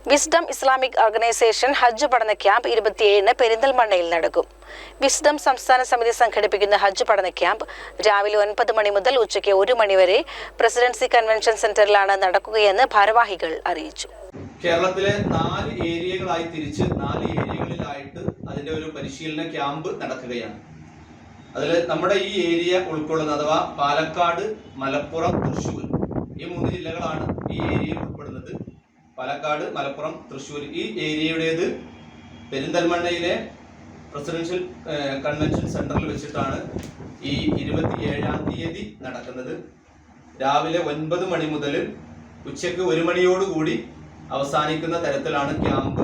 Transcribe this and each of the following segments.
Wisdom Islamic organisation ഹജ്ജ് പഠന camp 27-ന് പെരിന്തൽമണ്ണയിൽ നടക്കും. വിസ്ഡം സംസ്ഥാന സമിതി സംഘടിപ്പിക്കുന്ന ഹജ്ജ് പഠന ക്യാമ്പ് രാവിലെ 9 മണി മുതൽ ഉച്ചയ്ക്ക് 1 മണി വരെ പ്രസിഡൻസി കൺവെൻഷൻ സെന്ററിലാണ് നടക്കുകയെന്ന് ഭാരവാഹികൾ അറിയിച്ചു. കേരളത്തിലെ 4 ഏരിയകളായി തിരിച്ച് 4 ഏരിയകളിലായിട്ട് അതിന്റെ ഒരു പരിശീലന ക്യാമ്പ് നടക്കുകയാണ്. അതിൽ നമ്മുടെ ഈ ഏരിയ ഉൾക്കൊള്ളുന്ന അഥവാ പാലക്കാട്, മലപ്പുറം, തൃശ്ശൂർ ഈ 3 ജില്ലകളാണ് ഈ ഏരിയയിൽ ഉൾപ്പെടുന്നത്. പാലക്കാട്, മലപ്പുറം, തൃശ്ശൂർ ഈ ഏരിയയുടേത് പെരിന്തൽമണ്ണയിലെ പ്രസിഡൻഷ്യൽ കൺവെൻഷൻ സെന്ററിൽ വെച്ചിട്ടാണ് ഈ 27-ാം തീയതി നടക്കുന്നത്. രാവിലെ 9 മണി മുതൽ ഉച്ചയ്ക്ക് 1 മണിയോടുകൂടി അവസാനിക്കുന്ന തരത്തിലാണ് ക്യാമ്പ്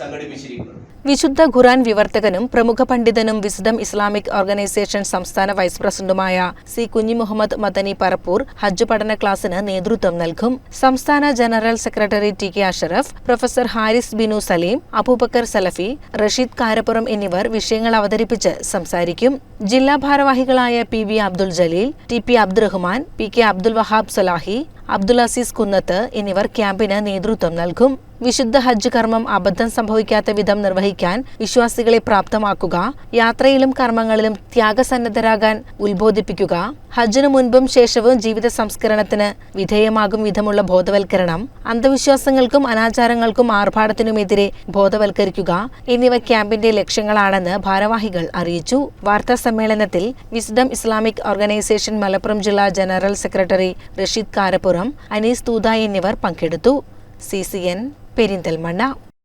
സംഘടിപ്പിച്ചിരിക്കുന്നത്. വിശുദ്ധ ഖുർആൻ വിവർത്തകനും പ്രമുഖ പണ്ഡിതനും വിസ്ഡം ഇസ്ലാമിക് ഓർഗനൈസേഷൻ സംസ്ഥാന വൈസ് പ്രസിഡന്റുമായ സി കുഞ്ഞിമുഹമ്മദ് മദനി പറപ്പൂർ ഹജ്ജ് പഠന ക്ലാസിന് നേതൃത്വം നൽകും. സംസ്ഥാന general secretary T K Ashraf, professor Haris Binu Saleem, Abubakar Salafi, Rasheed Karappuram എന്നിവർ വിഷയങ്ങൾ അവതരിപ്പിച്ച് സംസാരിക്കും. ജില്ലാ ഭാരവാഹികളായ P V Abdul Jaleel, T P Abdurahman, P K Abdul Wahab Salahi, Abdul Azeez Kunnath എന്നിവർ ക്യാമ്പിന് നേതൃത്വം നൽകും. വിശുദ്ധ ഹജ്ജ് കർമ്മം അബദ്ധം സംഭവിക്കാത്ത വിധം നിർവഹിക്കാൻ വിശ്വാസികളെ പ്രാപ്തമാക്കുക, യാത്രയിലും കർമ്മങ്ങളിലും ത്യാഗസന്നദ്ധരാകാൻ ഉത്ബോധിപ്പിക്കുക, ഹജ്ജിനു മുൻപും ശേഷവും ജീവിത സംസ്കരണത്തിന് വിധേയമാകും വിധമുള്ള ബോധവൽക്കരണം, അന്ധവിശ്വാസങ്ങൾക്കും അനാചാരങ്ങൾക്കും ആർഭാടത്തിനുമെതിരെ ബോധവൽക്കരിക്കുക എന്നിവ ക്യാമ്പിന്റെ ലക്ഷ്യങ്ങളാണെന്ന് ഭാരവാഹികൾ അറിയിച്ചു. വാർത്താ സമ്മേളനത്തിൽ വിസ്ഡം ഇസ്ലാമിക് ഓർഗനൈസേഷൻ മലപ്പുറം ജില്ലാ ജനറൽ സെക്രട്ടറി റഷീദ് കാരപ്പുറം, അനീസ് തൂത എന്നിവർ പങ്കെടുത്തു. CCN പെരിന്തൽമണ്ണ.